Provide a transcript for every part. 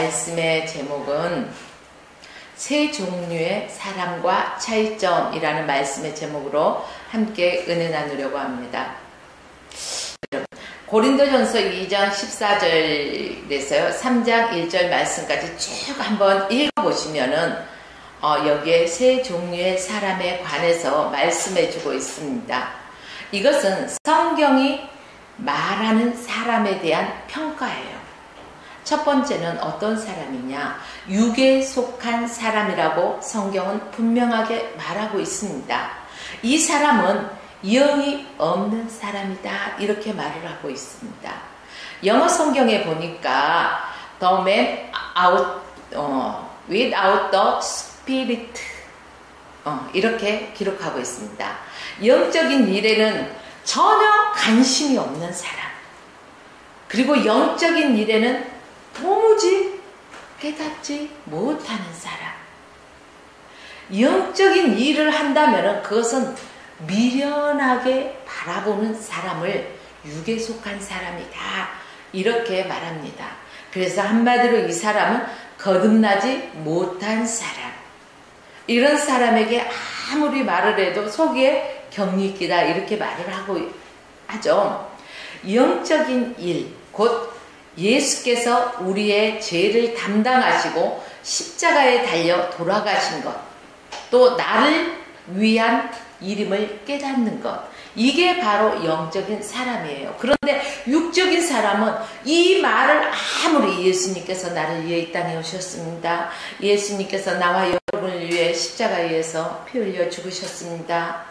말씀의 제목은 세 종류의 사람과 차이점이라는 말씀의 제목으로 함께 은혜 나누려고 합니다. 고린도전서 2장 14절에서요 3장 1절 말씀까지 쭉 한번 읽어보시면은 여기에 세 종류의 사람에 관해서 말씀해주고 있습니다. 이것은 성경이 말하는 사람에 대한 평가예요. 첫 번째는 어떤 사람이냐? 육에 속한 사람이라고 성경은 분명하게 말하고 있습니다. 이 사람은 영이 없는 사람이다, 이렇게 말을 하고 있습니다. 영어 성경에 보니까 the man without the spirit 이렇게 기록하고 있습니다. 영적인 일에는 전혀 관심이 없는 사람, 그리고 영적인 일에는 도무지 깨닫지 못하는 사람. 영적인 일을 한다면 그것은 미련하게 바라보는 사람을 육에 속한 사람이다, 이렇게 말합니다. 그래서 한마디로 이 사람은 거듭나지 못한 사람, 이런 사람에게 아무리 말을 해도 속에 경이 끼다, 이렇게 말을 하죠. 영적인 일, 곧 예수께서 우리의 죄를 담당하시고 십자가에 달려 돌아가신 것, 또 나를 위한 일임을 깨닫는 것, 이게 바로 영적인 사람이에요. 그런데 육적인 사람은 이 말을 아무리 예수님께서 나를 위해 이 땅에 오셨습니다, 예수님께서 나와 여러분을 위해 십자가에서 피 흘려 죽으셨습니다,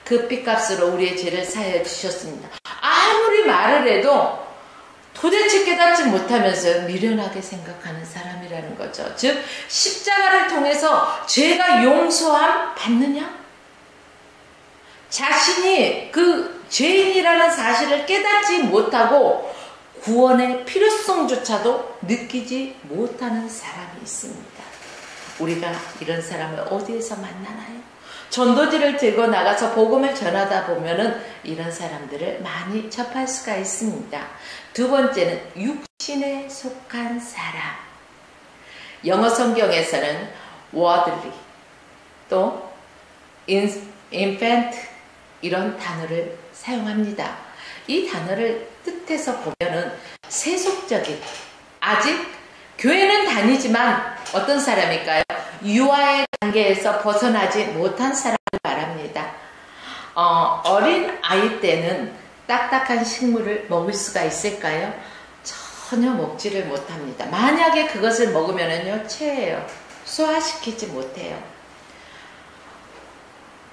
그 핏값으로 우리의 죄를 사하여 주셨습니다, 아무리 말을 해도 도대체 깨닫지 못하면서 미련하게 생각하는 사람이라는 거죠. 즉 십자가를 통해서 죄가 용서함 받느냐? 자신이 그 죄인이라는 사실을 깨닫지 못하고 구원의 필요성조차도 느끼지 못하는 사람이 있습니다. 우리가 이런 사람을 어디에서 만나나요? 전도지를 들고 나가서 복음을 전하다 보면은 이런 사람들을 많이 접할 수가 있습니다. 두 번째는 육신에 속한 사람. 영어 성경에서는 worldly, 또 infant, 이런 단어를 사용합니다. 이 단어를 뜻해서 보면은 세속적인, 아직 교회는 다니지만 어떤 사람일까요? 유아의 단계에서 벗어나지 못한 사람을 말합니다. 어린 아이 때는 딱딱한 식물을 먹을 수가 있을까요? 전혀 먹지를 못합니다. 만약에 그것을 먹으면은요, 체해요. 소화시키지 못해요.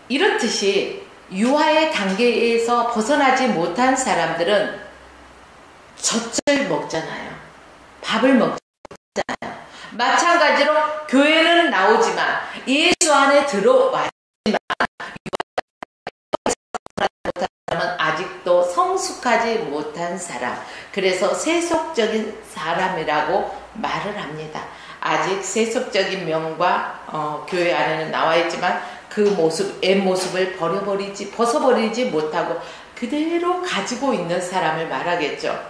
이렇듯이 유아의 단계에서 벗어나지 못한 사람들은 젖을 먹잖아요. 밥을 먹잖아요. 마찬가지로 교회는 나오지만 예수 안에 들어왔지만 아직도 성숙하지 못한 사람, 그래서 세속적인 사람이라고 말을 합니다. 아직 세속적인 명과 교회 안에는 나와 있지만 그 모습, 옛 모습을 벗어버리지 못하고 그대로 가지고 있는 사람을 말하겠죠.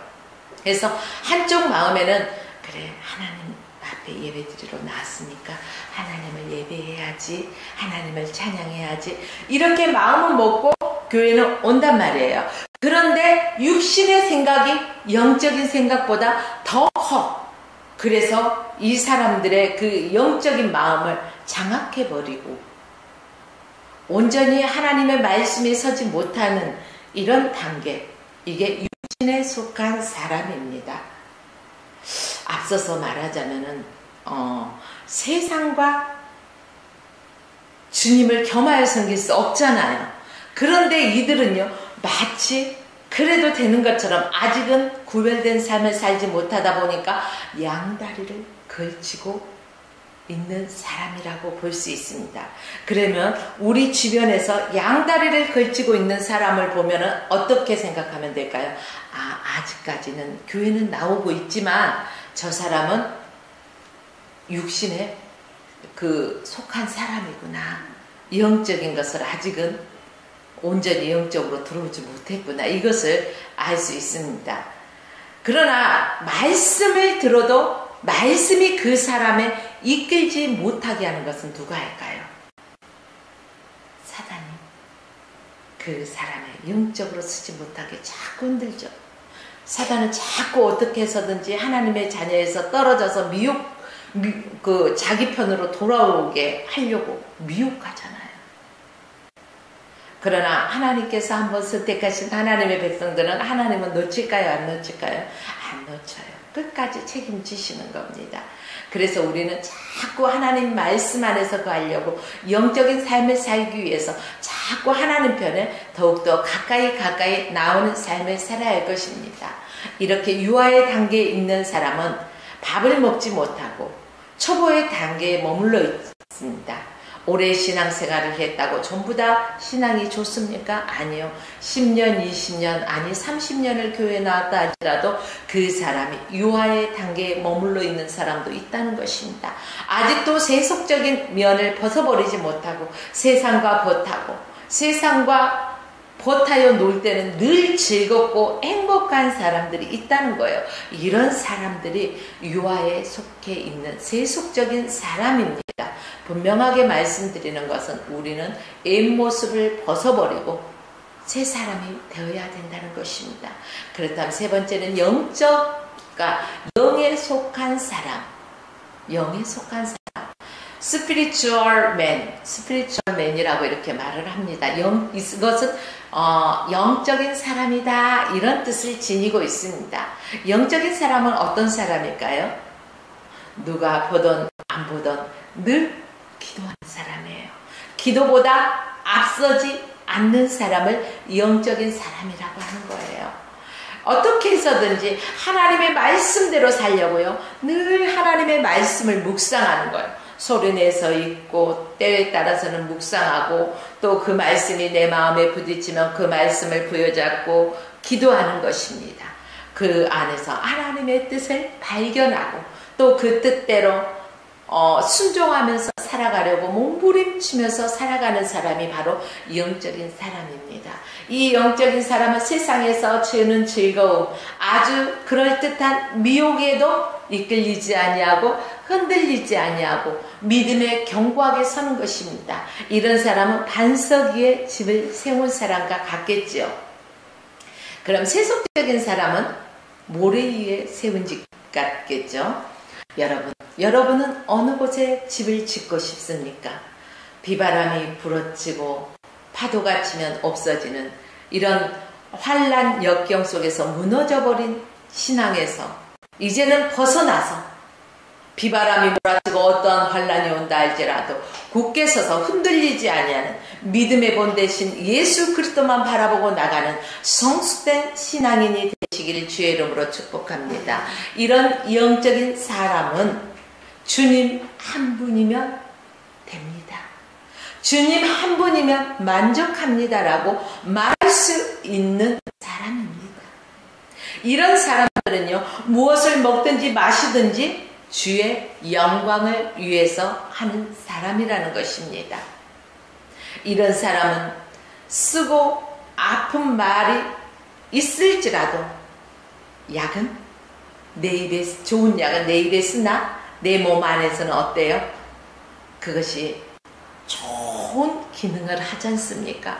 그래서 한쪽 마음에는 그래, 하나님 앞에 예배드리러 나왔으니까 하나님을 예배해야지, 하나님을 찬양해야지, 이렇게 마음을 먹고 교회는 온단 말이에요. 그런데 육신의 생각이 영적인 생각보다 더 커. 그래서 이 사람들의 그 영적인 마음을 장악해버리고 온전히 하나님의 말씀에 서지 못하는 이런 단계, 이게 육신에 속한 사람입니다. 앞서서 말하자면은 세상과 주님을 겸하여 섬길 수 없잖아요. 그런데 이들은요, 마치 그래도 되는 것처럼 아직은 구별된 삶을 살지 못하다 보니까 양다리를 걸치고 있는 사람이라고 볼 수 있습니다. 그러면 우리 주변에서 양다리를 걸치고 있는 사람을 보면 어떻게 생각하면 될까요? 아직까지는 교회는 나오고 있지만 저 사람은 육신에 속한 사람이구나. 영적인 것을 아직은 온전히 영적으로 들어오지 못했구나. 이것을 알 수 있습니다. 그러나 말씀을 들어도 말씀이 그 사람에 이끌지 못하게 하는 것은 누가 할까요? 사단이 그 사람을 영적으로 쓰지 못하게 자꾸 흔들죠. 사단은 자꾸 어떻게 해서든지 하나님의 자녀에서 떨어져서 자기 편으로 돌아오게 하려고 미혹하잖아요. 그러나 하나님께서 한번 선택하신 하나님의 백성들은 하나님은 놓칠까요? 안 놓칠까요? 안 놓쳐요. 끝까지 책임지시는 겁니다. 그래서 우리는 자꾸 하나님 말씀 안에서 거하려고 영적인 삶을 살기 위해서 자꾸 하나님 편에 더욱더 가까이 나오는 삶을 살아야 할 것입니다. 이렇게 유아의 단계에 있는 사람은 밥을 먹지 못하고 초보의 단계에 머물러 있습니다. 오래 신앙생활을 했다고 전부 다 신앙이 좋습니까? 아니요. 10년, 20년, 아니 30년을 교회에 나왔다 할지라도 그 사람이 유아의 단계에 머물러 있는 사람도 있다는 것입니다. 아직도 세속적인 면을 벗어버리지 못하고 세상과 버타여 놀 때는 늘 즐겁고 행복한 사람들이 있다는 거예요. 이런 사람들이 유아에 속해 있는 세속적인 사람입니다. 분명하게 말씀드리는 것은 우리는 옛모습을 벗어버리고 새 사람이 되어야 된다는 것입니다. 그렇다면 세 번째는 영에 속한 사람. 스피리추얼 맨이라고 이렇게 말을 합니다. 이것은 영적인 사람이다 이런 뜻을 지니고 있습니다. 영적인 사람은 어떤 사람일까요? 누가 보던 안 보던 늘 기도하는 사람이에요. 기도보다 앞서지 않는 사람을 영적인 사람이라고 하는 거예요. 어떻게 해서든지 하나님의 말씀대로 살려고요. 늘 하나님의 말씀을 묵상하는 거예요. 소리내서 읽고 때에 따라서는 묵상하고 또 그 말씀이 내 마음에 부딪히면 그 말씀을 부여잡고 기도하는 것입니다. 그 안에서 하나님의 뜻을 발견하고 또 그 뜻대로 순종하면서 살아가려고 몸부림치면서 살아가는 사람이 바로 영적인 사람입니다. 이 영적인 사람은 세상에서 주는 즐거움, 아주 그럴듯한 미혹에도 이끌리지 아니하고 흔들리지 아니하고 믿음에 견고하게 서는 것입니다. 이런 사람은 반석 위에 집을 세운 사람과 같겠지요. 그럼 세속적인 사람은 모래 위에 세운 집 같겠죠. 여러분은 어느 곳에 집을 짓고 싶습니까? 비바람이 불어치고 파도가 치면 없어지는 이런 환난 역경 속에서 무너져버린 신앙에서 이제는 벗어나서 비바람이 몰아치고 어떠한 환난이 온다 할지라도 굳게 서서 흔들리지 아니하는 믿음의 본 대신 예수 그리스도만 바라보고 나가는 성숙된 신앙인이 되시기를 주의 이름으로 축복합니다. 이런 영적인 사람은 주님 한 분이면 됩니다. 주님 한 분이면 만족합니다라고 말할 수 있는 사람입니다. 이런 사람들은요, 무엇을 먹든지 마시든지 주의 영광을 위해서 하는 사람이라는 것입니다. 이런 사람은 쓰고 아픈 말이 있을지라도 약은 내 입에 좋은 약은 내 입에 쓰나 내 몸 안에서는 어때요? 그것이 좋은 기능을 하지 않습니까?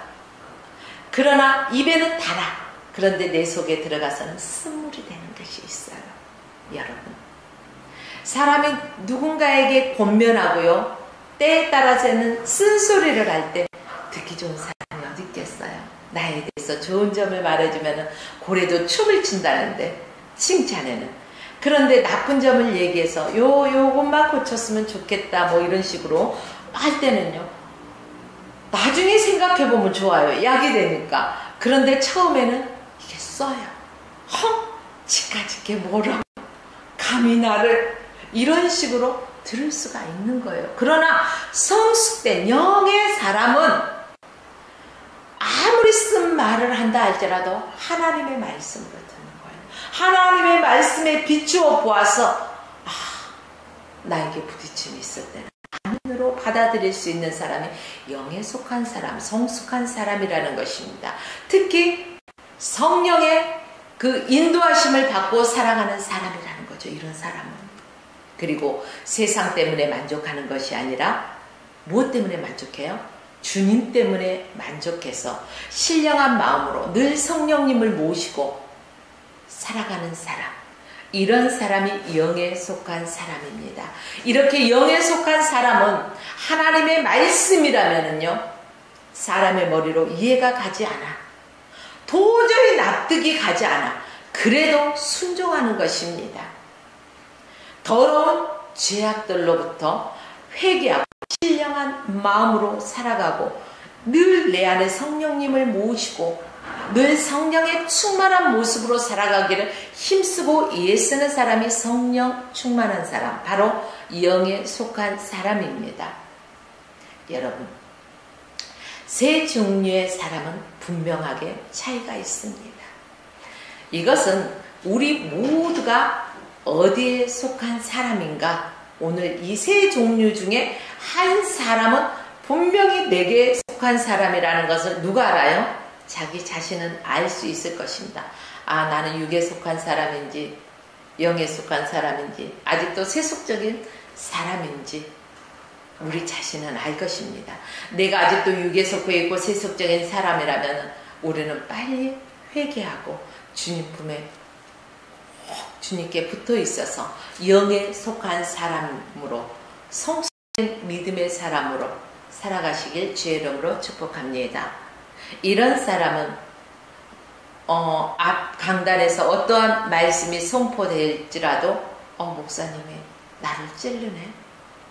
그러나 입에는 달아. 그런데 내 속에 들어가서는 쓴물이 되는 것이 있어요. 여러분, 사람이 누군가에게 권면하고요, 때에 따라서는 쓴소리를 할 때 듣기 좋은 사람이 어디 있겠어요? 나에 대해서 좋은 점을 말해주면 고래도 춤을 춘다는데 칭찬에는. 그런데 나쁜 점을 얘기해서 요것만 고쳤으면 좋겠다 뭐 이런 식으로 할 때는요, 나중에 생각해보면 좋아요. 약이 되니까. 그런데 처음에는 이게 써요. 지까짓게 뭐라고 감히 나를 이런 식으로 들을 수가 있는 거예요. 그러나 성숙된 영의 사람은 아무리 쓴 말을 한다 할지라도 하나님의 말씀으로 듣는 거예요. 하나님의 말씀에 비추어 보아서 나에게 부딪힘이 있을 때는 아멘으로 받아들일 수 있는 사람이 영에 속한 사람, 성숙한 사람이라는 것입니다. 특히 성령의 그 인도하심을 받고 살아가는 사람이라는 거죠. 이런 사람은 그리고 세상 때문에 만족하는 것이 아니라 무엇 때문에 만족해요? 주님 때문에 만족해서 신령한 마음으로 늘 성령님을 모시고 살아가는 사람, 이런 사람이 영에 속한 사람입니다. 이렇게 영에 속한 사람은 하나님의 말씀이라면요, 사람의 머리로 이해가 가지 않아. 도저히 납득이 가지 않아. 그래도 순종하는 것입니다. 더러운 죄악들로부터 회개하고 신령한 마음으로 살아가고 늘 내 안에 성령님을 모시고 늘 성령의 충만한 모습으로 살아가기를 힘쓰고 애쓰는 사람이 성령 충만한 사람, 바로 영에 속한 사람입니다. 여러분, 세 종류의 사람은 분명하게 차이가 있습니다. 이것은 우리 모두가 어디에 속한 사람인가? 오늘 이 세 종류 중에 한 사람은 분명히 내게 속한 사람이라는 것을 누가 알아요? 자기 자신은 알 수 있을 것입니다. 아, 나는 육에 속한 사람인지 영에 속한 사람인지 아직도 세속적인 사람인지 우리 자신은 알 것입니다. 내가 아직도 육에 속해 있고 세속적인 사람이라면 우리는 빨리 회개하고 주님 품에 주님께 붙어 있어서 영에 속한 사람으로 성숙된 믿음의 사람으로 살아가시길 주의 이름으로 축복합니다. 이런 사람은 앞 강단에서 어떠한 말씀이 선포될지라도 목사님이 나를 찔르네,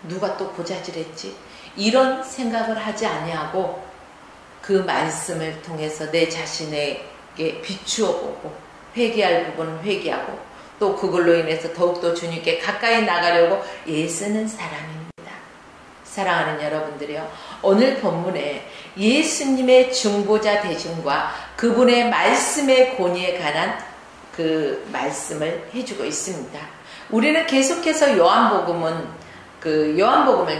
누가 또 고자질했지, 이런 생각을 하지 아니하고 그 말씀을 통해서 내 자신에게 비추어 보고 회개할 부분은 회개하고 또 그걸로 인해서 더욱더 주님께 가까이 나가려고 애쓰는 사람입니다. 사랑하는 여러분들이요, 오늘 본문에 예수님의 중보자 되심과 그분의 말씀의 권위에 관한 그 말씀을 해주고 있습니다. 우리는 계속해서 요한복음을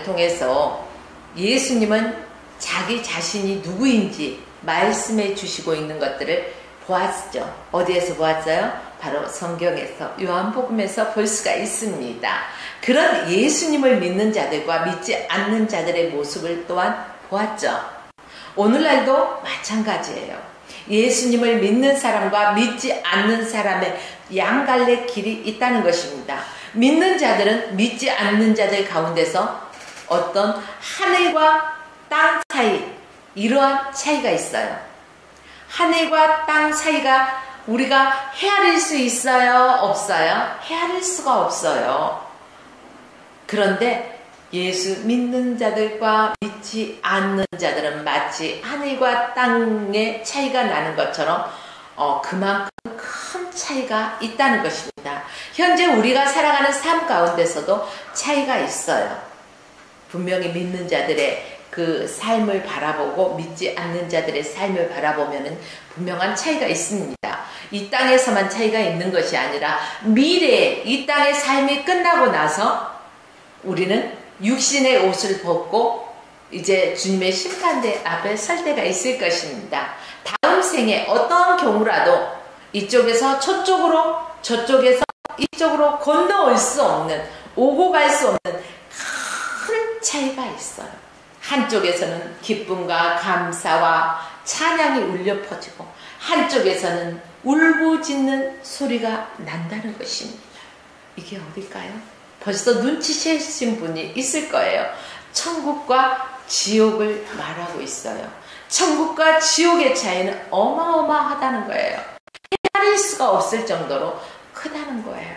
통해서 예수님은 자기 자신이 누구인지 말씀해 주시고 있는 것들을 보았죠. 어디에서 보았어요? 바로 성경에서, 요한복음에서 볼 수가 있습니다. 그런 예수님을 믿는 자들과 믿지 않는 자들의 모습을 또한 보았죠. 오늘날도 마찬가지예요. 예수님을 믿는 사람과 믿지 않는 사람의 양갈래 길이 있다는 것입니다. 믿는 자들은 믿지 않는 자들 가운데서 어떤 하늘과 땅 사이, 이러한 차이가 있어요. 하늘과 땅 사이가 우리가 헤아릴 수 있어요? 없어요? 헤아릴 수가 없어요. 그런데 예수 믿는 자들과 믿지 않는 자들은 마치 하늘과 땅의 차이가 나는 것처럼 그만큼 큰 차이가 있다는 것입니다. 현재 우리가 살아가는 삶 가운데서도 차이가 있어요. 분명히 믿는 자들의 그 삶을 바라보고 믿지 않는 자들의 삶을 바라보면 분명한 차이가 있습니다. 이 땅에서만 차이가 있는 것이 아니라 미래에 이 땅의 삶이 끝나고 나서 우리는 육신의 옷을 벗고 이제 주님의 심판대 앞에 설 때가 있을 것입니다. 다음 생에 어떠한 경우라도 이쪽에서 저쪽으로, 저쪽에서 이쪽으로 건너올 수 없는, 오고 갈 수 없는 큰 차이가 있어요. 한쪽에서는 기쁨과 감사와 찬양이 울려 퍼지고 한쪽에서는 울부짖는 소리가 난다는 것입니다. 이게 어딜까요? 벌써 눈치채신 분이 있을 거예요. 천국과 지옥을 말하고 있어요. 천국과 지옥의 차이는 어마어마하다는 거예요. 헤아릴 수가 없을 정도로 크다는 거예요.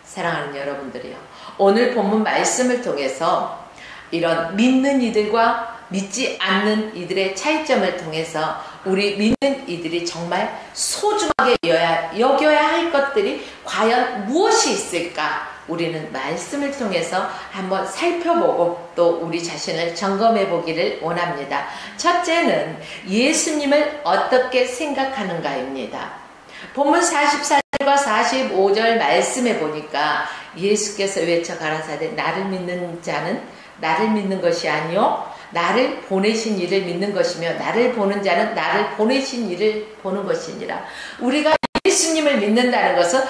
사랑하는 여러분들이요, 오늘 본문 말씀을 통해서 이런 믿는 이들과 믿지 않는 이들의 차이점을 통해서 우리 믿는 이들이 정말 소중하게 여겨야 할 것들이 과연 무엇이 있을까? 우리는 말씀을 통해서 한번 살펴보고 또 우리 자신을 점검해 보기를 원합니다. 첫째는 예수님을 어떻게 생각하는가입니다. 본문 44절과 45절 말씀해 보니까 예수께서 외쳐 가라사대 나를 믿는 자는 나를 믿는 것이 아니요 나를 보내신 이를 믿는 것이며 나를 보는 자는 나를 보내신 이를 보는 것이니라. 우리가 예수님을 믿는다는 것은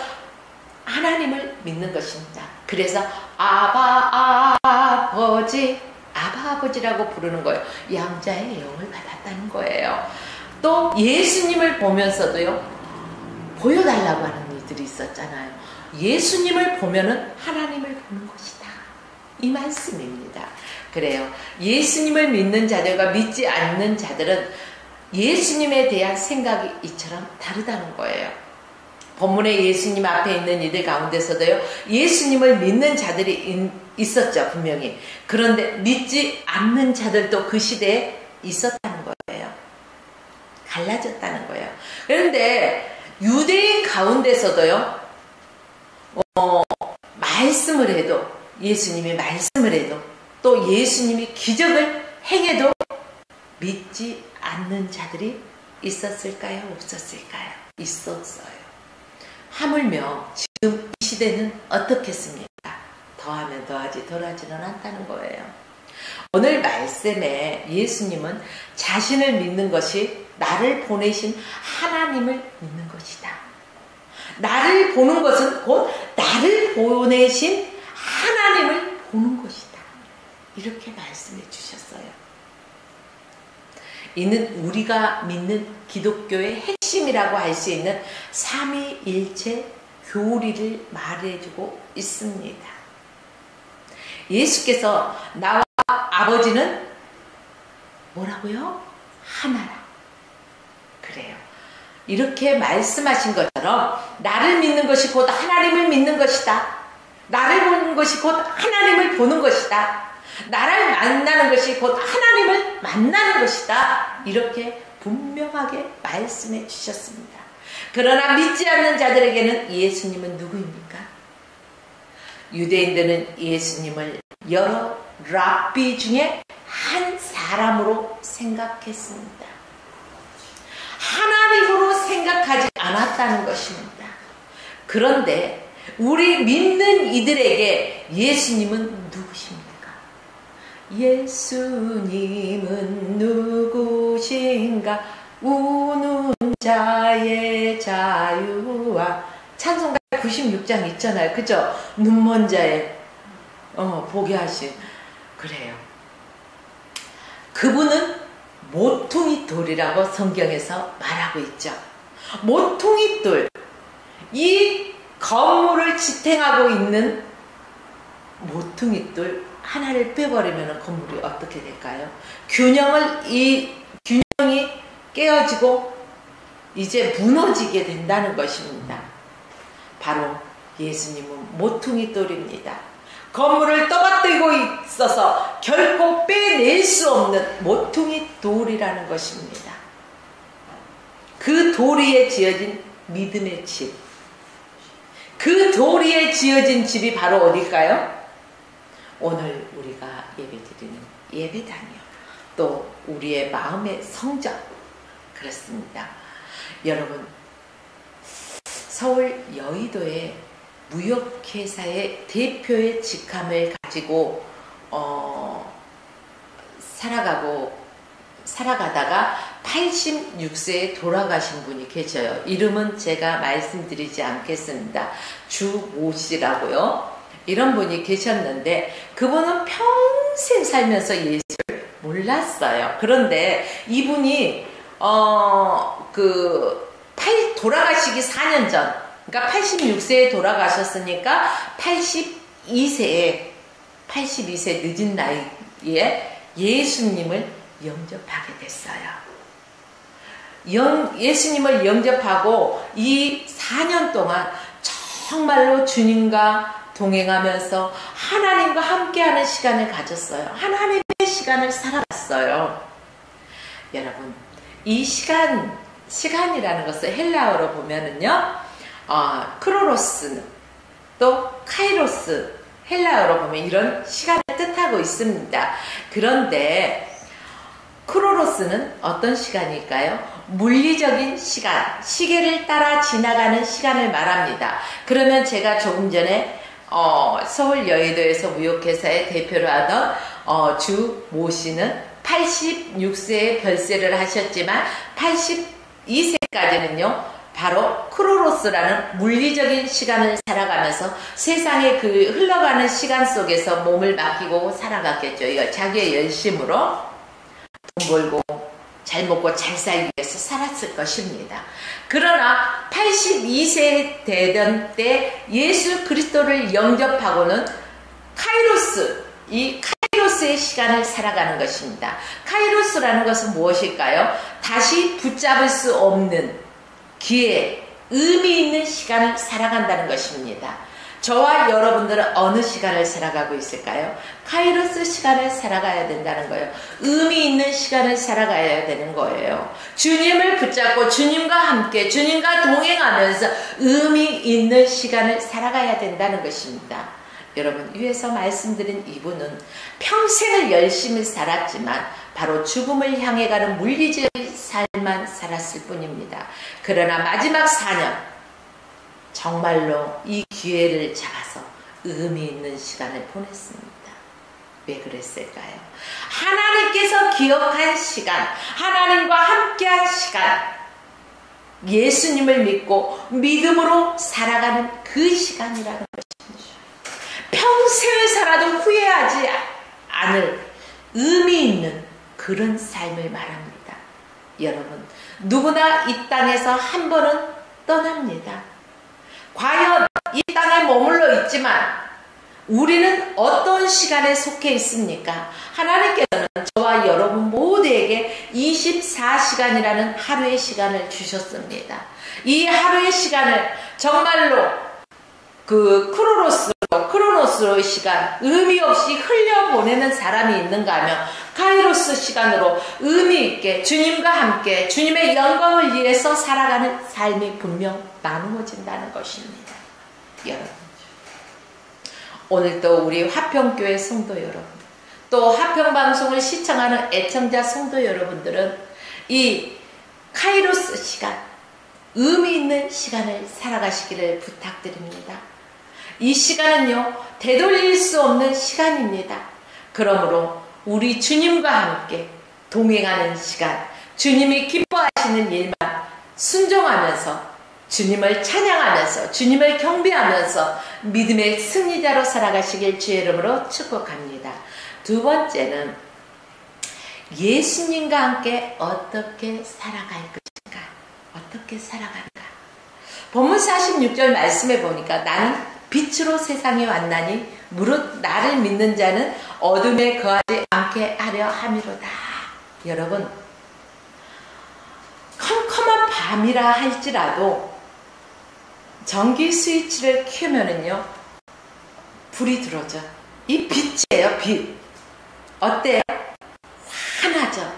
하나님을 믿는 것입니다. 그래서 아바 아버지, 아바 아버지라고 부르는 거예요. 양자의 영을 받았다는 거예요. 또 예수님을 보면서도요, 보여달라고 하는 이들이 있었잖아요. 예수님을 보면은 하나님을 보는 것이다, 이 말씀입니다. 그래요. 예수님을 믿는 자들과 믿지 않는 자들은 예수님에 대한 생각이 이처럼 다르다는 거예요. 본문에 예수님 앞에 있는 이들 가운데서도요, 예수님을 믿는 자들이 있었죠, 분명히. 그런데 믿지 않는 자들도 그 시대에 있었다는 거예요. 갈라졌다는 거예요. 그런데 유대인 가운데서도요, 말씀을 해도, 예수님이 말씀을 해도, 또 예수님이 기적을 행해도 믿지 않는 자들이 있었을까요? 없었을까요? 있었어요. 하물며 지금 이 시대는 어떻겠습니까? 더하면 더하지 덜하지는 않다는 거예요. 오늘 말씀에 예수님은 자신을 믿는 것이 나를 보내신 하나님을 믿는 것이다. 나를 보는 것은 곧 나를 보내신 하나님을 보는 것이다, 이렇게 말씀해 주셨어요. 이는 우리가 믿는 기독교의 핵심이라고 할 수 있는 삼위일체 교리를 말해주고 있습니다. 예수께서 나와 아버지는 뭐라고요? 하나라. 그래요. 이렇게 말씀하신 것처럼 나를 믿는 것이 곧 하나님을 믿는 것이다. 나를 보는 것이 곧 하나님을 보는 것이다. 나를 만나는 것이 곧 하나님을 만나는 것이다, 이렇게 분명하게 말씀해 주셨습니다. 그러나 믿지 않는 자들에게는 예수님은 누구입니까? 유대인들은 예수님을 여러 랍비 중에 한 사람으로 생각했습니다. 하나님으로 생각하지 않았다는 것입니다. 그런데 우리 믿는 이들에게 예수님은 누구십니까? 예수님은 누구신가? 우는 자의 자유와, 찬송가 96장 있잖아요. 그죠? 눈먼 자의 보게 하신. 그래요. 그분은 모퉁이 돌이라고 성경에서 말하고 있죠. 모퉁이 돌, 이 건물을 지탱하고 있는 모퉁이 돌 하나를 빼버리면 건물이 어떻게 될까요? 균형이 깨어지고 이제 무너지게 된다는 것입니다. 바로 예수님은 모퉁이 돌입니다. 건물을 떠받들고 있어서 결코 빼낼 수 없는 모퉁이 돌이라는 것입니다. 그 돌 위에 지어진 믿음의 집, 그 돌 위에 지어진 집이 바로 어딜까요? 오늘 우리가 예배드리는 예배당이요, 또 우리의 마음의 성전. 그렇습니다. 여러분, 서울 여의도의 무역회사의 대표의 직함을 가지고 살아가다가 86세에 돌아가신 분이 계셔요. 이름은 제가 말씀드리지 않겠습니다. 주모 씨라고요. 이런 분이 계셨는데 그분은 평생 살면서 예수를 몰랐어요. 그런데 이분이 돌아가시기 4년 전, 그러니까 86세에 돌아가셨으니까 82세에 82세 늦은 나이에 예수님을 영접하게 됐어요. 예수님을 영접하고 이 4년 동안 정말로 주님과 동행하면서 하나님과 함께하는 시간을 가졌어요. 하나님의 시간을 살아갔어요. 여러분, 이 시간이라는 것을 헬라어로 보면은요, 크로로스, 또 카이로스, 헬라어로 보면 이런 시간을 뜻하고 있습니다. 그런데 크로로스는 어떤 시간일까요? 물리적인 시간, 시계를 따라 지나가는 시간을 말합니다. 그러면 제가 조금 전에 서울 여의도에서 무역회사의 대표를 하던 주 모 씨는 86세에 별세를 하셨지만 82세까지는요 바로 크로노스라는 물리적인 시간을 살아가면서 세상의 그 흘러가는 시간 속에서 몸을 맡기고 살아갔겠죠. 이거 자기의 열심으로 돈 벌고 잘 먹고 잘 살기 위해서 살았을 것입니다. 그러나 82세 되던 때 예수 그리스도를 영접하고는 카이로스, 이 카이로스의 시간을 살아가는 것입니다. 카이로스라는 것은 무엇일까요? 다시 붙잡을 수 없는 기회, 의미 있는 시간을 살아간다는 것입니다. 저와 여러분들은 어느 시간을 살아가고 있을까요? 카이로스 시간을 살아가야 된다는 거예요. 의미 있는 시간을 살아가야 되는 거예요. 주님을 붙잡고 주님과 함께 주님과 동행하면서 의미 있는 시간을 살아가야 된다는 것입니다. 여러분, 위에서 말씀드린 이분은 평생을 열심히 살았지만 바로 죽음을 향해 가는 물리적인 삶만 살았을 뿐입니다. 그러나 마지막 4년 정말로 이 기회를 잡아서 의미 있는 시간을 보냈습니다. 왜 그랬을까요? 하나님께서 기억한 시간, 하나님과 함께한 시간, 예수님을 믿고 믿음으로 살아가는 그 시간이라는 것입니다. 평생을 살아도 후회하지 않을 의미 있는 그런 삶을 말합니다. 여러분, 누구나 이 땅에서 한 번은 떠납니다. 과연 이 땅에 머물러 있지만 우리는 어떤 시간에 속해 있습니까? 하나님께서는 저와 여러분 모두에게 24시간이라는 하루의 시간을 주셨습니다. 이 하루의 시간을 정말로 그 크로노스로 시간, 의미 없이 흘려보내는 사람이 있는가 하면 카이로스 시간으로 의미 있게 주님과 함께 주님의 영광을 위해서 살아가는 삶이 분명 나누어진다는 것입니다. 여러분, 오늘도 우리 화평교회 성도 여러분, 또 화평방송을 시청하는 애청자 성도 여러분들은 이 카이로스 시간, 의미 있는 시간을 살아가시기를 부탁드립니다. 이 시간은요, 되돌릴 수 없는 시간입니다. 그러므로 우리 주님과 함께 동행하는 시간, 주님이 기뻐하시는 일만 순종하면서 주님을 찬양하면서 주님을 경배하면서 믿음의 승리자로 살아가시길 주의 이름으로 축복합니다. 두 번째는 예수님과 함께 어떻게 살아갈 것인가, 어떻게 살아갈까. 본문 46절 말씀에 보니까 나는 빛으로 세상에 왔나니 무릇 나를 믿는 자는 어둠에 거하지 않게 하려 함이로다. 여러분, 컴컴한 밤이라 할지라도 전기 스위치를 켜면은요, 불이 들어져. 이 빛이에요, 빛. 어때요? 환하죠.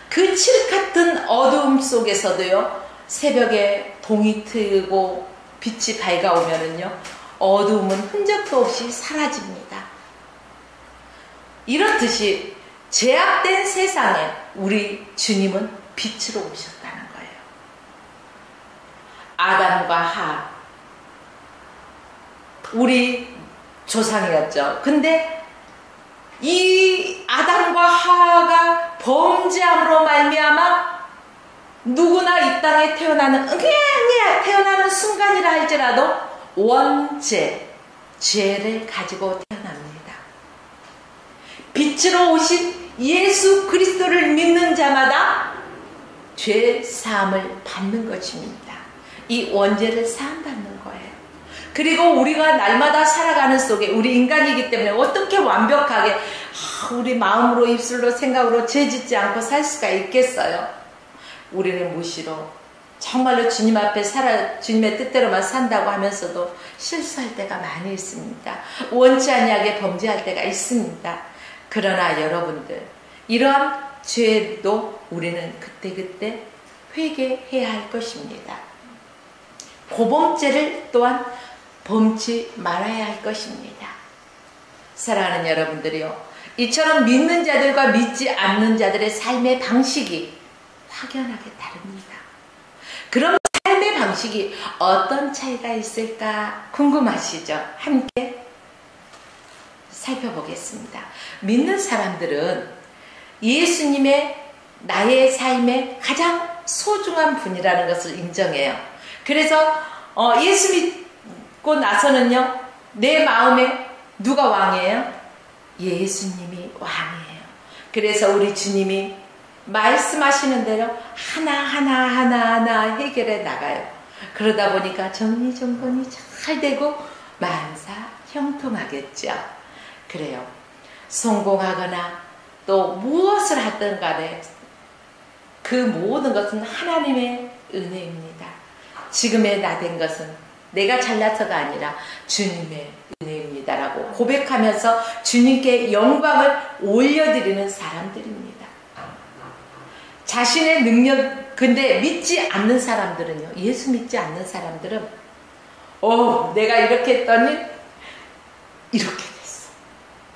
그 칠흑 같은 어두움 속에서도요, 새벽에 동이 트고 빛이 밝아오면은요, 어두움은 흔적도 없이 사라집니다. 이렇듯이 제약된 세상에 우리 주님은 빛으로 오셨다는 거예요. 아담과 하와, 우리 조상이었죠. 근데 이 아담과 하와가 범죄함으로 말미암아 누구나 이 땅에 태어나는 순간이라 할지라도 원죄, 죄를 가지고 태어납니다. 빛으로 오신 예수 그리스도를 믿는 자마다 죄 사함을 받는 것입니다. 이 원죄를 사함받는 거예요. 그리고 우리가 날마다 살아가는 속에 우리 인간이기 때문에 어떻게 완벽하게 우리 마음으로 입술로 생각으로 죄짓지 않고 살 수가 있겠어요? 우리는 무시로 정말로 주님 앞에 주님의 뜻대로만 산다고 하면서도 실수할 때가 많이 있습니다. 원치 아니하게 범죄할 때가 있습니다. 그러나 여러분들, 이러한 죄도 우리는 그때그때 회개해야 할 것입니다. 고범죄를 또한 범치 말아야 할 것입니다. 사랑하는 여러분들이요, 이처럼 믿는 자들과 믿지 않는 자들의 삶의 방식이 확연하게 다릅니다. 그럼 삶의 방식이 어떤 차이가 있을까 궁금하시죠? 함께 살펴보겠습니다. 믿는 사람들은 예수님의 나의 삶의 가장 소중한 분이라는 것을 인정해요. 그래서 예수 믿고 나서는요, 내 마음에 누가 왕이에요? 예수님이 왕이에요. 그래서 우리 주님이 말씀하시는 대로 하나하나 해결해 나가요. 그러다 보니까 정리정돈이 잘 되고 만사 형통하겠죠. 그래요. 성공하거나 또 무엇을 하든 간에 그 모든 것은 하나님의 은혜입니다. 지금의 나 된 것은 내가 잘나서가 아니라 주님의 은혜입니다라고 고백하면서 주님께 영광을 올려드리는 사람들입니다. 자신의 능력, 근데 믿지 않는 사람들은요, 예수 믿지 않는 사람들은 내가 이렇게 했더니 이렇게 됐어.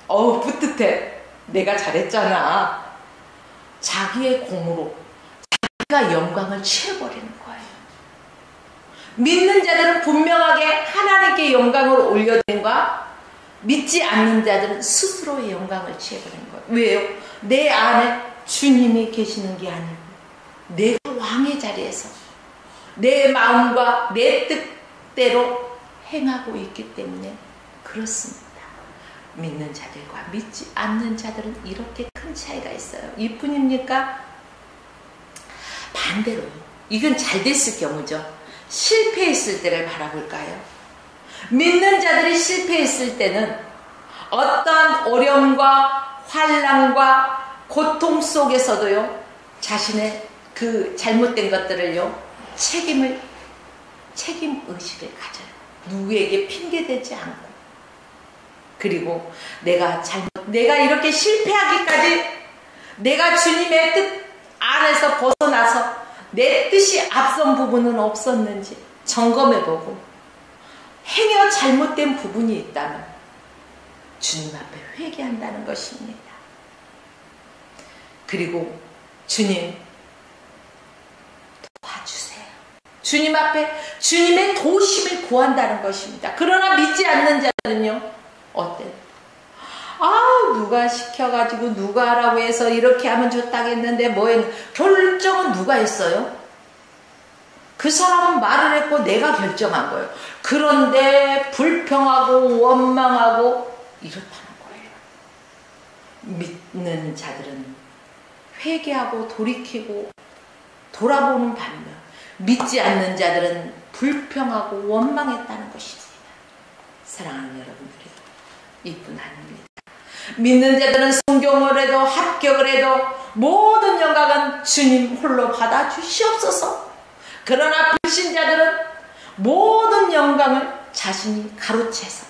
뿌듯해. 내가 잘했잖아. 자기의 공으로 자기가 영광을 취해버리는 거예요. 믿는 자들은 분명하게 하나님께 영광을 올려드린과 믿지 않는 자들은 스스로의 영광을 취해버리는 거예요. 왜요? 내 안에 주님이 계시는 게 아니고 내가 왕의 자리에서 내 마음과 내 뜻대로 행하고 있기 때문에 그렇습니다. 믿는 자들과 믿지 않는 자들은 이렇게 큰 차이가 있어요. 이뿐입니까? 반대로 이건 잘 됐을 경우죠. 실패했을 때를 바라볼까요? 믿는 자들이 실패했을 때는 어떤 어려움과 환난과 고통 속에서도요, 자신의 그 잘못된 것들을요, 책임 의식을 가져요. 누구에게 핑계대지 않고. 그리고 내가 이렇게 실패하기까지 내가 주님의 뜻 안에서 벗어나서 내 뜻이 앞선 부분은 없었는지 점검해보고 행여 잘못된 부분이 있다면 주님 앞에 회개한다는 것입니다. 그리고 주님 도와주세요. 주님 앞에 주님의 도우심을 구한다는 것입니다. 그러나 믿지 않는 자들은요, 어때요? 누가 시켜가지고 누가 하라고 해서 이렇게 하면 좋다겠는데 결정은 누가 했어요? 그 사람은 말을 했고 내가 결정한 거예요. 그런데 불평하고 원망하고 이렇다는 거예요. 믿는 자들은 회개하고 돌이키고 돌아보는 반면 믿지 않는 자들은 불평하고 원망했다는 것입니다. 사랑하는 여러분들이 이뿐 아닙니다. 믿는 자들은 성경을 해도 합격을 해도 모든 영광은 주님 홀로 받아 주시옵소서. 그러나 불신자들은 모든 영광을 자신이 가로채서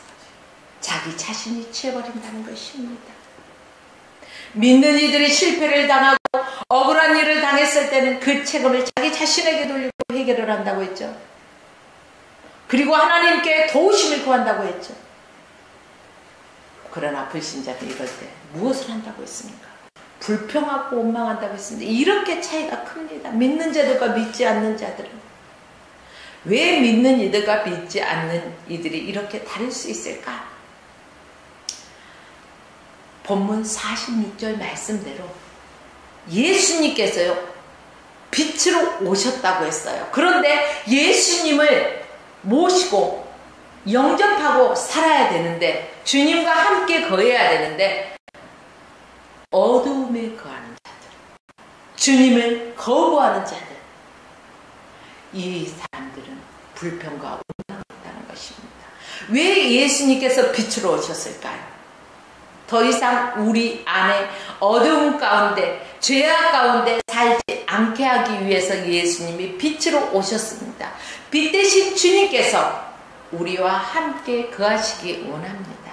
자기 자신이 취해버린다는 것입니다. 믿는 이들이 실패를 당하고 억울한 일을 당했을 때는 그 책임을 자기 자신에게 돌리고 해결을 한다고 했죠. 그리고 하나님께 도우심을 구한다고 했죠. 그러나 불신자는 이럴 때 무엇을 한다고 했습니까? 불평하고 원망한다고 했습니다. 이렇게 차이가 큽니다. 믿는 자들과 믿지 않는 자들은. 왜 믿는 이들과 믿지 않는 이들이 이렇게 다를 수 있을까? 본문 46절 말씀대로 예수님께서요, 빛으로 오셨다고 했어요. 그런데 예수님을 모시고 영접하고 살아야 되는데, 주님과 함께 거해야 되는데, 어두움에 거하는 자들, 주님을 거부하는 자들, 이 사람들은 불평과 원망이 있다는 것입니다. 왜 예수님께서 빛으로 오셨을까요? 더 이상 우리 안에 어두움 가운데, 죄악 가운데 살지 않게 하기 위해서 예수님이 빛으로 오셨습니다. 빛 대신 주님께서 우리와 함께 거하시기 원합니다.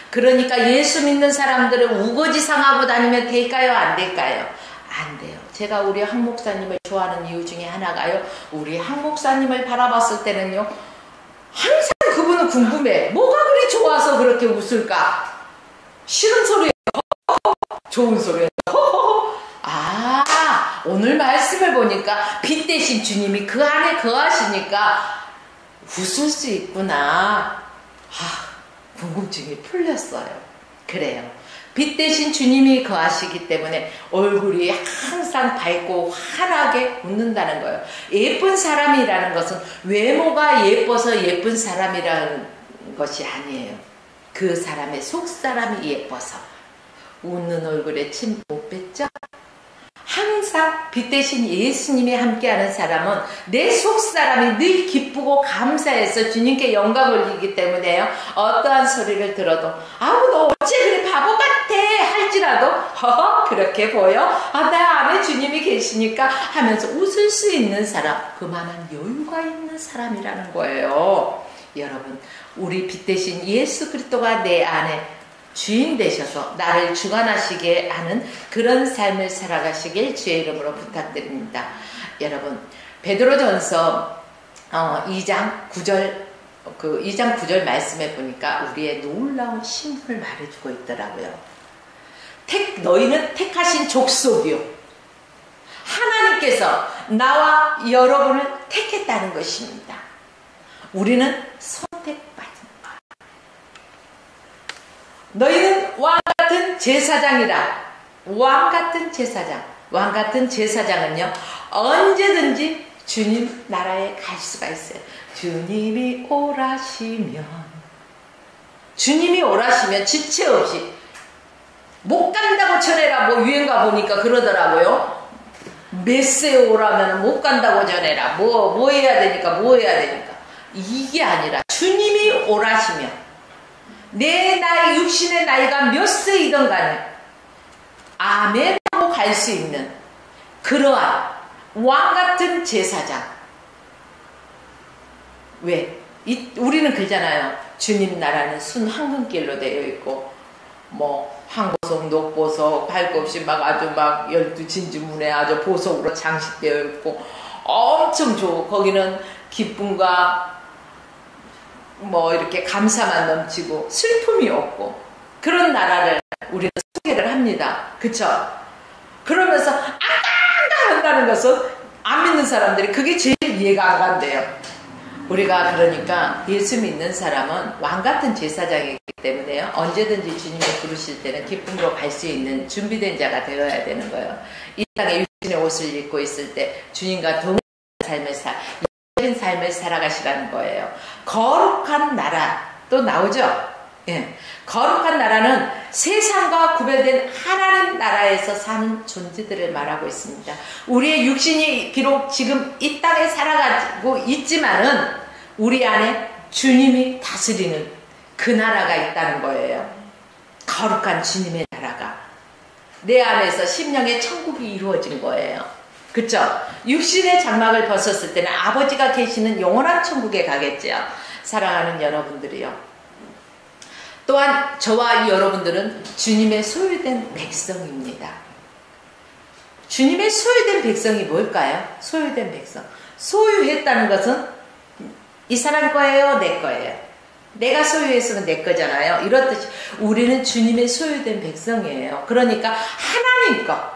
그러니까 예수 믿는 사람들은 우거지 상하고 다니면 될까요? 안 될까요? 안 돼요. 제가 우리 한 목사님을 좋아하는 이유 중에 하나가요, 우리 한 목사님을 바라봤을 때는요, 항상 그분은 궁금해. 뭐가 그리 좋아서 그렇게 웃을까? 싫은 소리예요? 좋은 소리예요? 오늘 말씀을 보니까 빛 대신 주님이 그 안에 거하시니까 웃을 수 있구나. 궁금증이 풀렸어요. 그래요. 빛 대신 주님이 거하시기 때문에 얼굴이 항상 밝고 환하게 웃는다는 거예요. 예쁜 사람이라는 것은 외모가 예뻐서 예쁜 사람이라는 것이 아니에요. 그 사람의 속사람이 예뻐서. 웃는 얼굴에 침 못 뱉죠? 항상 빛 대신 예수님이 함께하는 사람은 내 속사람이 늘 기쁘고 감사해서 주님께 영광을 올리기 때문에요. 어떠한 소리를 들어도 아우 너 어째 그래 바보 같아 할지라도 허허 그렇게 보여? 내 안에 주님이 계시니까 하면서 웃을 수 있는 사람, 그만한 여유가 있는 사람이라는 거예요. 여러분, 우리 빛 대신 예수 그리스도가 내 안에 주인 되셔서 나를 주관하시게 하는 그런 삶을 살아가시길 주의 이름으로 부탁드립니다. 여러분, 베드로전서 2장 9절 말씀해 보니까 우리의 놀라운 신분을 말해주고 있더라고요. 너희는 택하신 족속이요, 하나님께서 나와 여러분을 택했다는 것입니다. 우리는 선택받은 것. 너희는 왕같은 제사장이라. 왕같은 제사장. 왕같은 제사장은요, 언제든지 주님 나라에 갈 수가 있어요. 주님이 오라시면 지체 없이 못 간다고 전해라. 뭐 유행가 보니까 그러더라고요. 메시에 오라면 못 간다고 전해라. 뭐 해야 되니까. 이게 아니라 주님이 오라시면 내 나이, 육신의 나이가 몇 세이든 간에 아멘 하고 갈 수 있는 그러한 왕같은 제사장. 왜? 우리는 그러잖아요. 주님 나라는 순 황금길로 되어 있고 뭐 황보석, 녹보석, 할 것 없이 막 아주 막 12진주문에 아주 보석으로 장식되어 있고 엄청 좋고, 거기는 기쁨과 뭐 이렇게 감사만 넘치고 슬픔이 없고 그런 나라를 우리는 소개를 합니다. 그쵸? 그러면서 안간다 한다는 것은 안 믿는 사람들이 그게 제일 이해가 안 간대요. 우리가 그러니까 예수 믿는 사람은 왕같은 제사장이기 때문에요, 언제든지 주님이 부르실 때는 기쁨으로 갈 수 있는 준비된 자가 되어야 되는 거예요. 이 땅에 육신의 옷을 입고 있을 때 주님과 동일한 삶을 살아가시라는 거예요. 거룩한 나라 또 나오죠. 예. 거룩한 나라는 세상과 구별된 하나님 나라에서 사는 존재들을 말하고 있습니다. 우리의 육신이 비록 지금 이 땅에 살아가고 있지만은 우리 안에 주님이 다스리는 그 나라가 있다는 거예요. 거룩한 주님의 나라가 내 안에서 심령의 천국이 이루어진 거예요. 그쵸? 육신의 장막을 벗었을 때는 아버지가 계시는 영원한 천국에 가겠죠. 사랑하는 여러분들이요, 또한 저와 여러분들은 주님의 소유된 백성입니다. 주님의 소유된 백성이 뭘까요? 소유된 백성. 소유했다는 것은 이 사람 거예요, 내 거예요. 내가 소유했으면 내 거잖아요. 이렇듯이 우리는 주님의 소유된 백성이에요. 그러니까 하나님 거,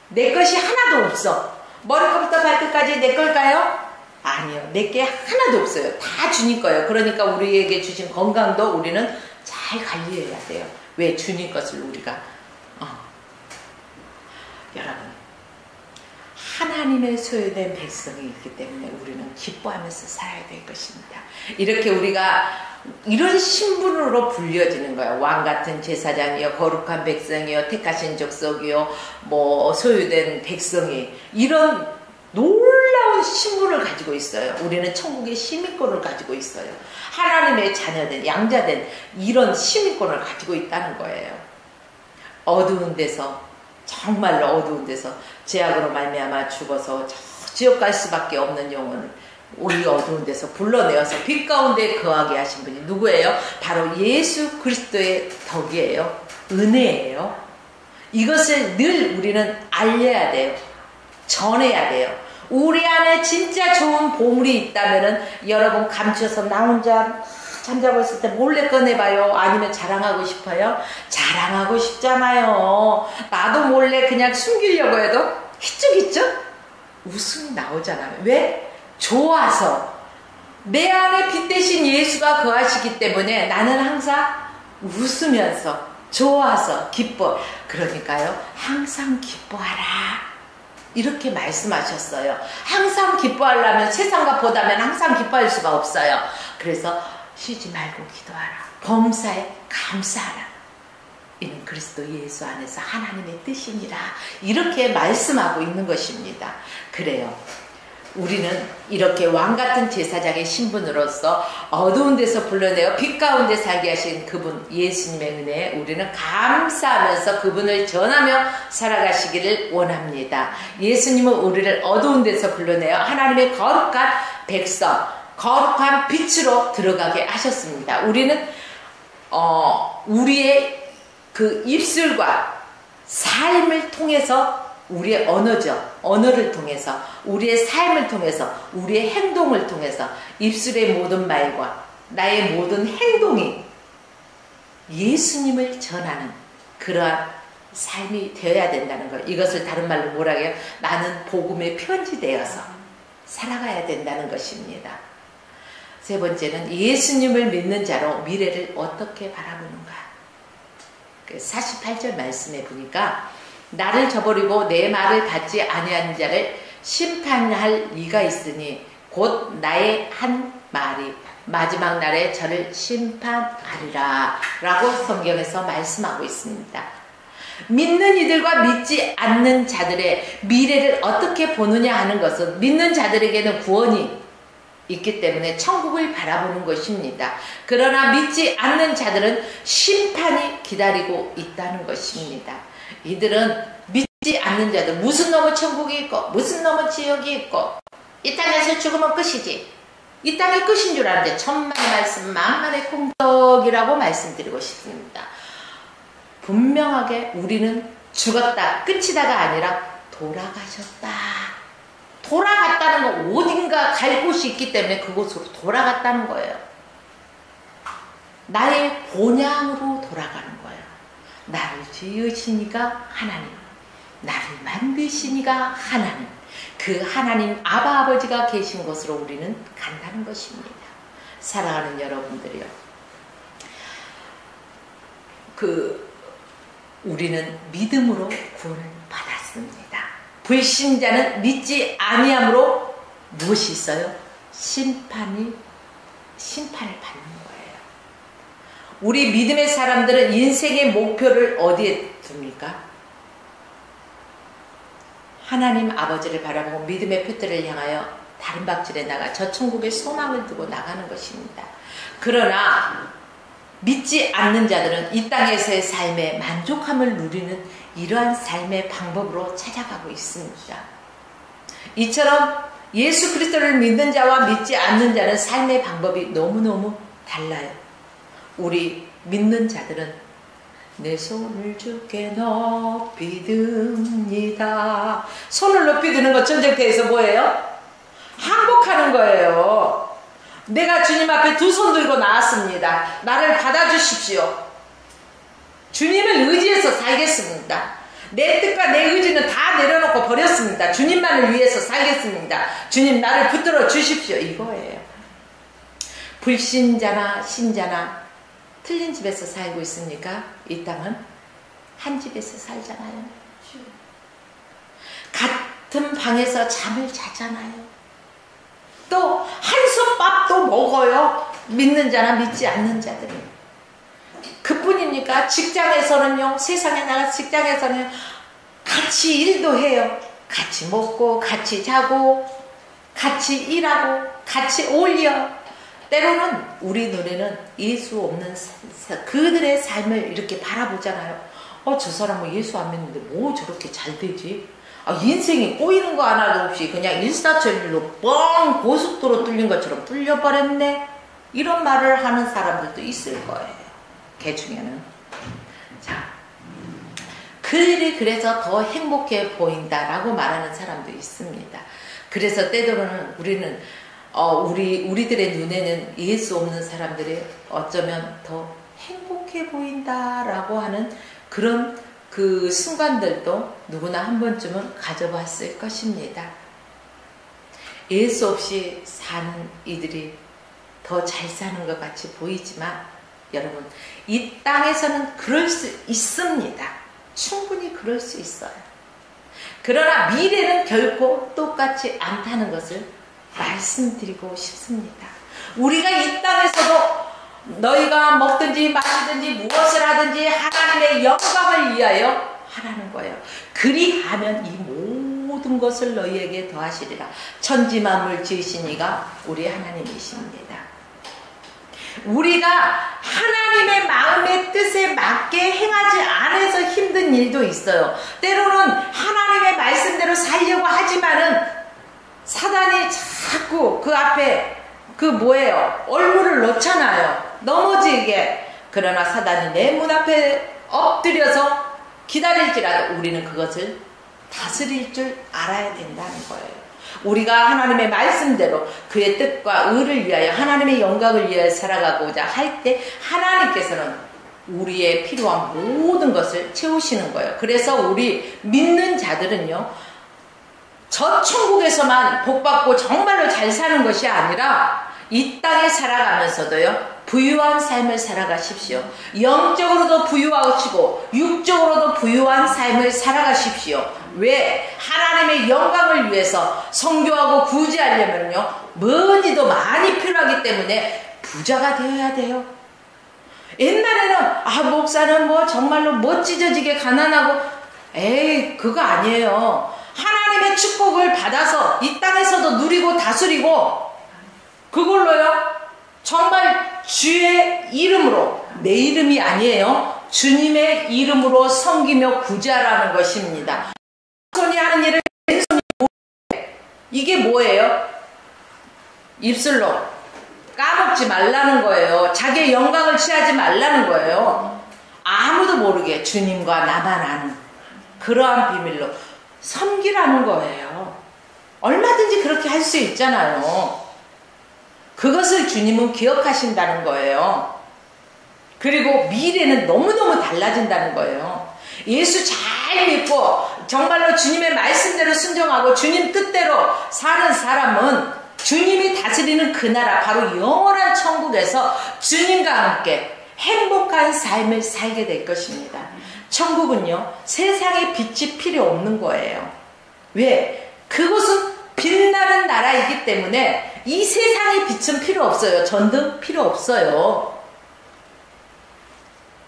내 것이 하나도 없어. 머리부터 발끝까지 내 걸까요? 아니요. 내 게 하나도 없어요. 다 주님 거예요. 그러니까 우리에게 주신 건강도 우리는 잘 관리해야 돼요. 왜? 주님 것을 우리가 여러분, 하나님의 소유된 백성이 있기 때문에 우리는 기뻐하면서 살아야 될 것입니다. 이렇게 우리가 이런 신분으로 불려지는 거예요. 왕같은 제사장이요, 거룩한 백성이요, 택하신 족속이요, 뭐 소유된 백성이, 이런 놀라운 신분을 가지고 있어요. 우리는 천국의 시민권을 가지고 있어요. 하나님의 자녀된, 양자된 이런 시민권을 가지고 있다는 거예요. 어두운 데서, 정말로 어두운 데서 죄악으로 말미암아 죽어서 저 지옥 갈 수밖에 없는 영혼을 우리 어두운 데서 불러내어서 빛 가운데 거하게 하신 분이 누구예요? 바로 예수 그리스도의 덕이에요. 은혜예요. 이것을 늘 우리는 알려야 돼요. 전해야 돼요. 우리 안에 진짜 좋은 보물이 있다면은 여러분 감춰서 나 혼자 잠자고 있을 때 몰래 꺼내봐요. 아니면 자랑하고 싶어요? 자랑하고 싶잖아요. 나도 몰래 그냥 숨기려고 해도 희쩍희쩍 웃음이 나오잖아요. 왜? 좋아서. 내 안에 빛 대신 예수가 거하시기 때문에 나는 항상 웃으면서 좋아서 기뻐. 그러니까요, 항상 기뻐하라. 이렇게 말씀하셨어요. 항상 기뻐하려면, 세상과 보다면 항상 기뻐할 수가 없어요. 그래서 쉬지 말고 기도하라. 범사에 감사하라. 이는 그리스도 예수 안에서 하나님의 뜻이니라. 이렇게 말씀하고 있는 것입니다. 그래요. 우리는 이렇게 왕같은 제사장의 신분으로서 어두운 데서 불러내어 빛 가운데 살게 하신 그분 예수님의 은혜에 우리는 감사하면서 그분을 전하며 살아가시기를 원합니다. 예수님은 우리를 어두운 데서 불러내어 하나님의 거룩한 백성, 거룩한 빛으로 들어가게 하셨습니다. 우리는 우리의 그 입술과 삶을 통해서, 우리의 언어를 통해서, 우리의 삶을 통해서, 우리의 행동을 통해서, 입술의 모든 말과 나의 모든 행동이 예수님을 전하는 그러한 삶이 되어야 된다는 것. 이것을 다른 말로 뭐라고 해요? 나는 복음의 편지되어서 살아가야 된다는 것입니다. 세 번째는 예수님을 믿는 자로 미래를 어떻게 바라보는가. 48절 말씀에 보니까 나를 저버리고 내 말을 받지 아니한 자를 심판할 이가 있으니 곧 나의 한 말이 마지막 날에 저를 심판하리라 라고 성경에서 말씀하고 있습니다. 믿는 이들과 믿지 않는 자들의 미래를 어떻게 보느냐 하는 것은 믿는 자들에게는 구원이 있기 때문에 천국을 바라보는 것입니다. 그러나 믿지 않는 자들은 심판이 기다리고 있다는 것입니다. 이들은 믿지 않는 자들, 무슨 놈은 천국이 있고 무슨 놈은 지옥이 있고 이 땅에서 죽으면 끝이지, 이 땅이 끝인 줄 아는데 천만의 말씀 만만의 공덕이라고 말씀드리고 싶습니다. 분명하게 우리는 죽었다, 끝이다가 아니라 돌아가셨다. 돌아갔다는 건 어딘가 갈 곳이 있기 때문에 그곳으로 돌아갔다는 거예요. 나의 본향으로 돌아가는 거예요. 나를 지으시니가 하나님, 나를 만드시니가 하나님, 그 하나님 아바 아버지가 계신 곳으로 우리는 간다는 것입니다. 사랑하는 여러분들이요, 우리는 믿음으로 구원을 받았습니다. 불신자는 믿지 아니함으로 무엇이 있어요? 심판을 받는 거예요. 우리 믿음의 사람들은 인생의 목표를 어디에 둡니까? 하나님 아버지를 바라보고 믿음의 표대를 향하여 다른 박질에 나가 저 천국의 소망을 두고 나가는 것입니다. 그러나 믿지 않는 자들은 이 땅에서의 삶에 만족함을 누리는 이러한 삶의 방법으로 찾아가고 있습니다. 이처럼 예수 그리스도를 믿는 자와 믿지 않는 자는 삶의 방법이 너무너무 달라요. 우리 믿는 자들은 내 손을 주께 높이 듭니다. 손을 높이 드는 것 전쟁터에서 뭐예요? 항복하는 거예요. 내가 주님 앞에 두 손 들고 나왔습니다. 나를 받아주십시오. 주님을 의지해서 살겠습니다. 내 뜻과 내 의지는 다 내려놓고 버렸습니다. 주님만을 위해서 살겠습니다. 주님 나를 붙들어 주십시오. 이거예요. 불신자나 신자나 틀린 집에서 살고 있으니까 이 땅은 한 집에서 살잖아요. 같은 방에서 잠을 자잖아요. 또 한솥밥도 먹어요. 믿는 자나 믿지 않는 자들은. 그뿐입니까? 직장에서는요, 세상에 나가 직장에서는 같이 일도 해요. 같이 먹고 같이 자고 같이 일하고 같이 어울려. 때로는 우리 눈에는 예수 없는 그들의 삶을 이렇게 바라보잖아요. 저 사람은 예수 안 믿는데 뭐 저렇게 잘 되지? 인생이 꼬이는 거 하나도 없이 그냥 일사천리로 뻥 고속도로 뚫린 것처럼 뚫려버렸네. 이런 말을 하는 사람들도 있을 거예요. 개 중에는. 자, 그들이 그래서 더 행복해 보인다라고 말하는 사람도 있습니다. 그래서 때로는 우리는 우리들의 눈에는 예수 없는 사람들이 어쩌면 더 행복해 보인다라고 하는 그런 그 순간들도 누구나 한 번쯤은 가져봤을 것입니다. 예수 없이 사는 이들이 더 잘 사는 것 같이 보이지만 여러분, 이 땅에서는 그럴 수 있습니다. 충분히 그럴 수 있어요. 그러나 미래는 결코 똑같지 않다는 것을 말씀드리고 싶습니다. 우리가 이 땅에서도 너희가 먹든지 마시든지 무엇을 하든지 하나님의 영광을 위하여 하라는 거예요. 그리하면 이 모든 것을 너희에게 더하시리라. 천지만물 지으신 이가 우리 하나님이십니다. 우리가 하나님의 마음의 뜻에 맞게 행하지 않아서 힘든 일도 있어요. 때로는 하나님의 말씀대로 살려고 하지만은 사단이 자꾸 그 앞에 얼굴을 놓잖아요. 넘어지게. 그러나 사단이 내 문 앞에 엎드려서 기다릴지라도 우리는 그것을 다스릴 줄 알아야 된다는 거예요. 우리가 하나님의 말씀대로 그의 뜻과 의를 위하여 하나님의 영광을 위하여 살아가고자 할 때 하나님께서는 우리의 필요한 모든 것을 채우시는 거예요. 그래서 우리 믿는 자들은요, 저 천국에서만 복받고 정말로 잘 사는 것이 아니라 이 땅에 살아가면서도요, 부유한 삶을 살아가십시오. 영적으로도 부유하시고 육적으로도 부유한 삶을 살아가십시오. 왜? 하나님의 영광을 위해서 성교하고 구제하려면요, 머니도 많이 필요하기 때문에 부자가 되어야 돼요. 옛날에는 목사는 뭐 정말로 멋지저지게 가난하고, 에이, 그거 아니에요. 하나님의 축복을 받아서 이 땅에서도 누리고 다스리고, 그걸로요, 정말 주의 이름으로, 내 이름이 아니에요, 주님의 이름으로 섬기며 구제하라는 것입니다. 손이 하는 일을 왼손이 못해. 이게 뭐예요? 입술로 까먹지 말라는 거예요. 자기의 영광을 취하지 말라는 거예요. 아무도 모르게 주님과 나만 아는 그러한 비밀로 섬기라는 거예요. 얼마든지 그렇게 할 수 있잖아요. 그것을 주님은 기억하신다는 거예요. 그리고 미래는 너무너무 달라진다는 거예요. 예수 잘 믿고 정말로 주님의 말씀대로 순종하고 주님 뜻대로 사는 사람은 주님이 다스리는 그 나라, 바로 영원한 천국에서 주님과 함께 행복한 삶을 살게 될 것입니다. 천국은요, 세상의 빛이 필요 없는 거예요. 왜? 그곳은 빛나는 나라이기 때문에 이 세상의 빛은 필요 없어요. 전등 필요 없어요.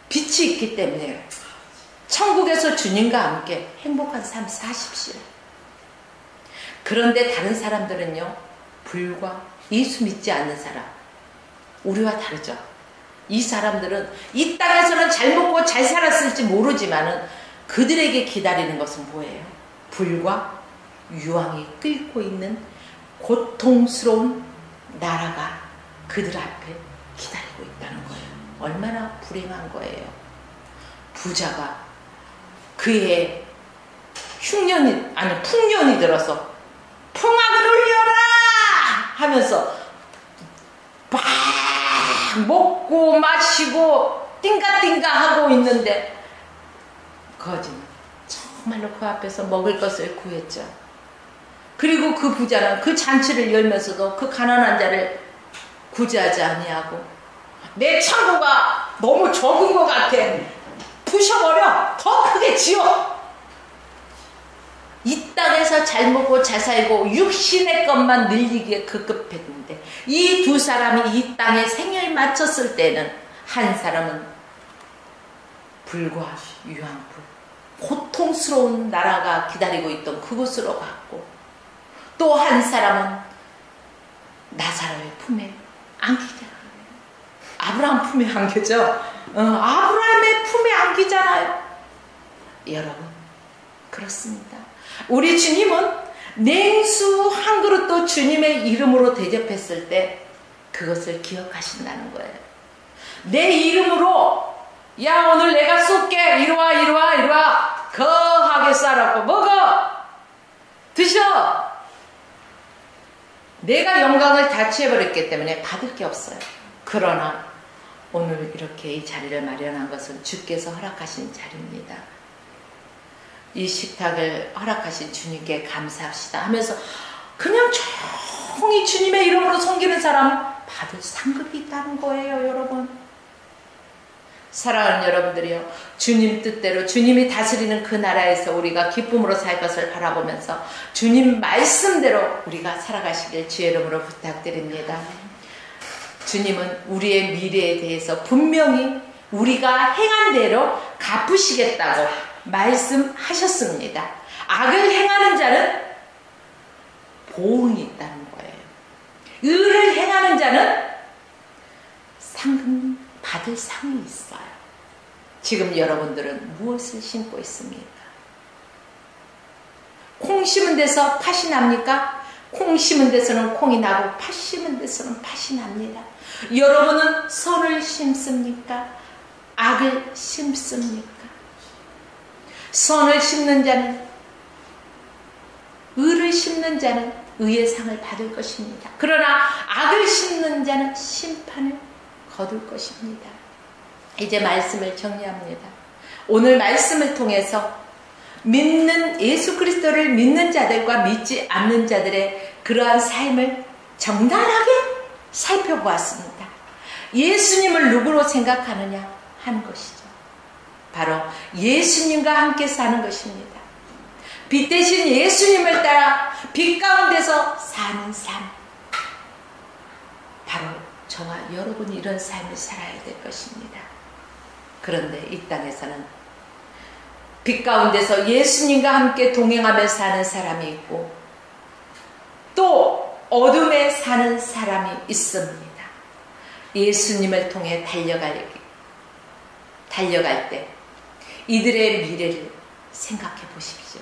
빛이 있기 때문에 천국에서 주님과 함께 행복한 삶 사십시오. 그런데 다른 사람들은요, 불과 예수 믿지 않는 사람, 우리와 다르죠. 이 사람들은 이 땅에서는 잘 먹고 잘 살았을지 모르지만은 그들에게 기다리는 것은 뭐예요? 불과 유황이 끓고 있는 고통스러운 나라가 그들 앞에 기다리고 있다는 거예요. 얼마나 불행한 거예요. 부자가 그의 풍년이 들어서 풍악을 울려라 하면서 막 먹고 마시고 띵가띵가 하고 있는데 거지는 정말로 그 앞에서 먹을 것을 구했죠. 그리고 그 부자는 그 잔치를 열면서도 그 가난한 자를 구제하지 아니하고, 내 창고가 너무 적은 것 같아, 부셔버려, 더 크게 지어. 이 땅에서 잘 먹고 잘 살고 육신의 것만 늘리기에 급급했는데, 이 두 사람이 이 땅에 생일 마쳤을 때는 한 사람은 불과 유황불, 고통스러운 나라가 기다리고 있던 그곳으로 갔고, 또 한 사람은 나사로의 품에 안기잖아요. 아브라함 품에 안기죠. 아브라함의 품에 안기잖아요. 여러분, 그렇습니다. 우리 주님은 냉수 한 그릇도 주님의 이름으로 대접했을 때 그것을 기억하신다는 거예요. 내 이름으로, 야, 오늘 내가 쏠게, 이리와 거하게 쌀았고 먹어, 드셔. 내가 영광을 다 취해버렸기 때문에 받을 게 없어요. 그러나 오늘 이렇게 이 자리를 마련한 것은 주께서 허락하신 자리입니다. 이 식탁을 허락하신 주님께 감사합시다 하면서 그냥 조용히 주님의 이름으로 섬기는 사람은 받을 상급이 있다는 거예요, 여러분. 사랑하는 여러분들이요, 주님 뜻대로 주님이 다스리는 그 나라에서 우리가 기쁨으로 살 것을 바라보면서 주님 말씀대로 우리가 살아가시길 주의 이름으로 부탁드립니다. 주님은 우리의 미래에 대해서 분명히 우리가 행한 대로 갚으시겠다고 말씀하셨습니다. 악을 행하는 자는 보응이 있다는 거예요. 의를 행하는 자는 상금 받을 상이 있어요. 지금 여러분들은 무엇을 심고 있습니까? 콩 심은 데서 팥이 납니까? 콩 심은 데서는 콩이 나고 팥 심은 데서는 팥이 납니다. 여러분은 선을 심습니까? 악을 심습니까? 선을 심는 자는, 의를 심는 자는 의의 상을 받을 것입니다. 그러나 악을 심는 자는 심판을 거둘 것입니다. 이제 말씀을 정리합니다. 오늘 말씀을 통해서 믿는 예수 그리스도를 믿는 자들과 믿지 않는 자들의 그러한 삶을 정당하게 살펴보았습니다. 예수님을 누구로 생각하느냐 하는 것이죠. 바로 예수님과 함께 사는 것입니다. 빛 대신 예수님을 따라 빛 가운데서 사는 삶. 바로 저와 여러분이 이런 삶을 살아야 될 것입니다. 그런데 이 땅에서는 빛 가운데서 예수님과 함께 동행하며 사는 사람이 있고 또 어둠에 사는 사람이 있습니다. 예수님을 통해 달려갈 때 이들의 미래를 생각해 보십시오.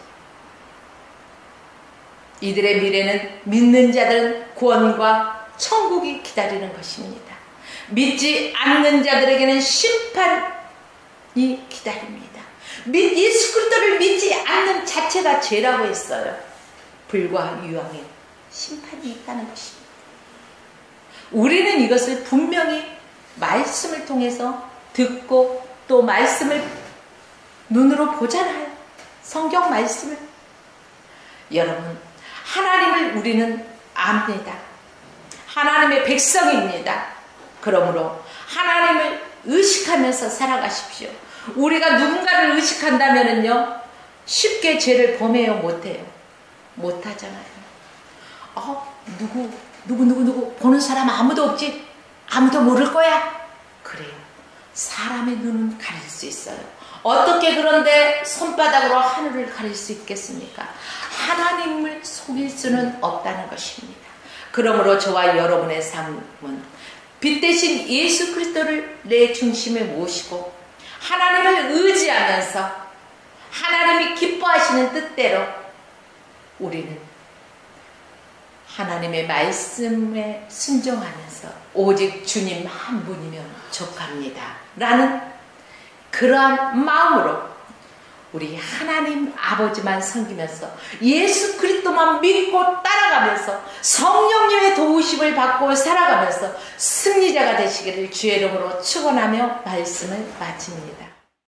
이들의 미래는 믿는 자들은 구원과 천국이 기다리는 것입니다. 믿지 않는 자들에게는 심판이 기다립니다. 예수 그리스도를 믿지 않는 자체가 죄라고 했어요. 불과 유황에 심판이 있다는 것입니다. 우리는 이것을 분명히 말씀을 통해서 듣고 또 말씀을 눈으로 보잖아요. 성경 말씀을. 여러분, 하나님을 우리는 압니다. 하나님의 백성입니다. 그러므로 하나님을 의식하면서 살아가십시오. 우리가 누군가를 의식한다면요, 쉽게 죄를 범해요, 못해요? 못하잖아요. 누구 보는 사람 아무도 없지? 아무도 모를 거야? 그래요. 사람의 눈은 가릴 수 있어요. 어떻게 그런데 손바닥으로 하늘을 가릴 수 있겠습니까? 하나님을 속일 수는 없다는 것입니다. 그러므로 저와 여러분의 삶은 빛 대신 예수 그리스도를 내 중심에 모시고 하나님을 의지하면서 하나님이 기뻐하시는 뜻대로 우리는 하나님의 말씀에 순종하면서 오직 주님 한 분이면 족합니다 라는 그러한 마음으로 우리 하나님 아버지만 섬기면서 예수 그리스도만 믿고 따라가면서 성령님의 도우심을 받고 살아가면서 승리자가 되시기를 주의 이름으로 축원하며 말씀을 마칩니다.